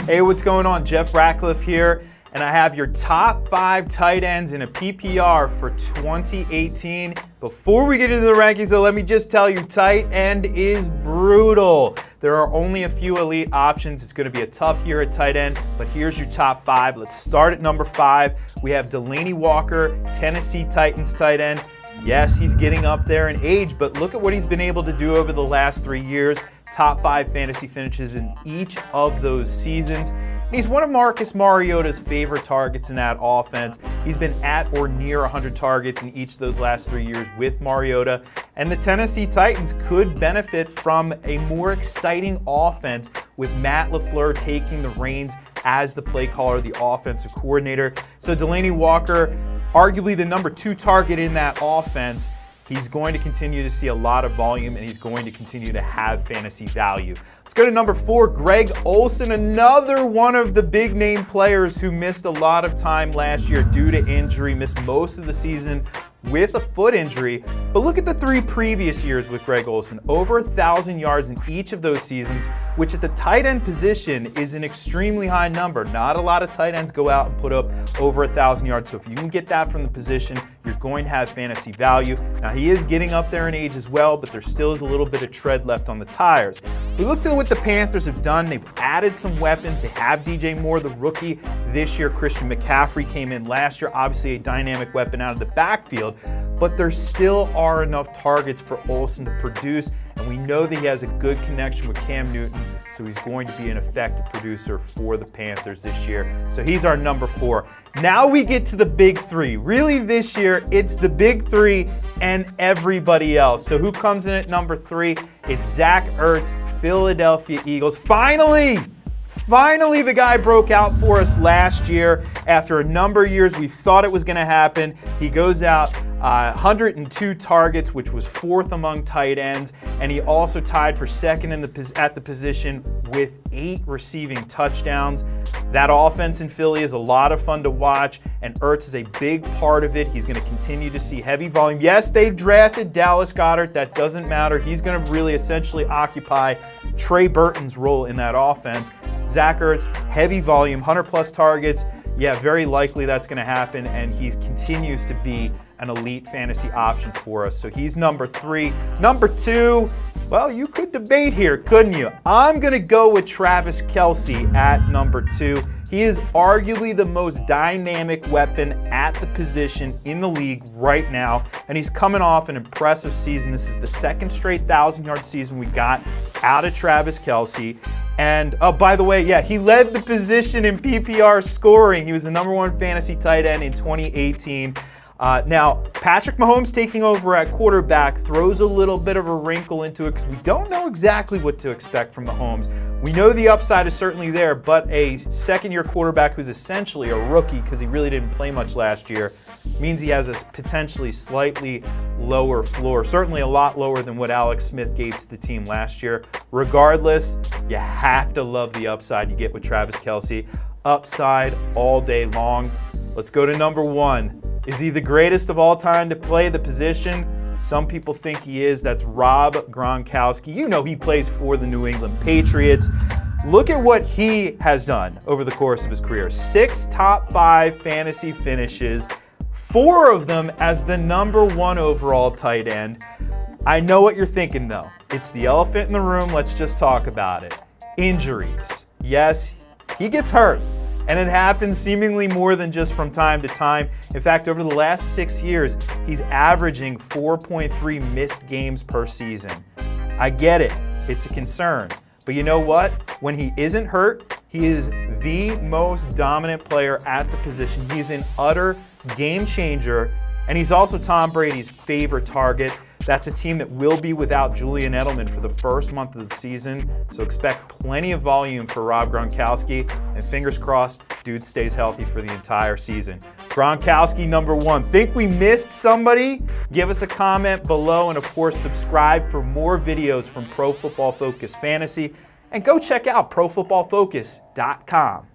Hey, what's going on? Jeff Ratcliffe here, and I have your top 5 tight ends in a PPR for 2018. Before we get into the rankings, though, let me just tell you, tight end is brutal. There are only a few elite options. It's going to be a tough year at tight end, but here's your top 5. Let's start at number 5. We have Delanie Walker, Tennessee Titans tight end. Yes, he's getting up there in age, but look at what he's been able to do over the last 3 years. Top 5 fantasy finishes in each of those seasons. He's one of Marcus Mariota's favorite targets in that offense. He's been at or near 100 targets in each of those last 3 years with Mariota. And the Tennessee Titans could benefit from a more exciting offense with Matt LaFleur taking the reins as the play caller, the offensive coordinator. So Delanie Walker, arguably the number 2 target in that offense. He's going to continue to see a lot of volume, and he's going to continue to have fantasy value. Let's go to number 4, Greg Olsen, another one of the big name players who missed a lot of time last year due to injury, missed most of the season with a foot injury. But look at the 3 previous years with Greg Olsen, over 1,000 yards in each of those seasons, which at the tight end position is an extremely high number. Not a lot of tight ends go out and put up over 1,000 yards. So if you can get that from the position, you're going to have fantasy value. Now he is getting up there in age as well, but there still is a little bit of tread left on the tires. We look to what the Panthers have done. They've added some weapons. They have DJ Moore, the rookie this year. Christian McCaffrey came in last year, obviously a dynamic weapon out of the backfield, but there still are enough targets for Olsen to produce, and we know that he has a good connection with Cam Newton, so he's going to be an effective producer for the Panthers this year. So he's our number 4. Now we get to the big 3. Really this year, it's the big 3 and everybody else. So who comes in at number 3? It's Zach Ertz, Philadelphia Eagles. Finally, the guy broke out for us last year. After a number of years, we thought it was going to happen. He goes out 102 targets, which was 4th among tight ends, and he also tied for 2nd at the position with 8 receiving touchdowns. That offense in Philly is a lot of fun to watch, and Ertz is a big part of it. He's going to continue to see heavy volume. Yes, they drafted Dallas Goedert. That doesn't matter. He's going to really essentially occupy Trey Burton's role in that offense. Zach Ertz, heavy volume, 100+ targets. Yeah, very likely that's going to happen, and he continues to be an elite fantasy option for us. So he's number 3. Number 2, well, you could debate here, couldn't you? I'm going to go with Travis KELCE at number 2. He is arguably the most dynamic weapon at the position in the league right now, and he's coming off an impressive season. This is the 2nd straight 1,000-yard season we got out of Travis KELCE. And by the way, yeah, he led the position in PPR scoring. He was the number 1 fantasy tight end in 2018. Now, Patrick Mahomes taking over at quarterback throws a little bit of a wrinkle into it because we don't know exactly what to expect from Mahomes. We know the upside is certainly there, but a second-year quarterback who's essentially a rookie because he really didn't play much last year means he has a potentially slightly lower floor, certainly a lot lower than what Alex Smith gave to the team last year. Regardless, you have to love the upside you get with Travis KELCE. Upside all day long. Let's go to number 1. Is he the greatest of all time to play the position? Some people think he is. That's Rob Gronkowski. You know he plays for the New England Patriots. Look at what he has done over the course of his career. 6 top 5 fantasy finishes, 4 of them as the number 1 overall tight end. I know what you're thinking though. It's the elephant in the room. Let's just talk about it. Injuries. Yes, he gets hurt. And it happens seemingly more than just from time to time. In fact, over the last 6 years, he's averaging 4.3 missed games per season. I get it. It's a concern. But you know what? When he isn't hurt, he is the most dominant player at the position. He's an utter game changer, and he's also Tom Brady's favorite target. That's a team that will be without Julian Edelman for the first month of the season, so expect plenty of volume for Rob Gronkowski, and fingers crossed, dude stays healthy for the entire season. Gronkowski, number 1. Think we missed somebody? Give us a comment below, and of course, subscribe for more videos from Pro Football Focus Fantasy, and go check out ProFootballFocus.com.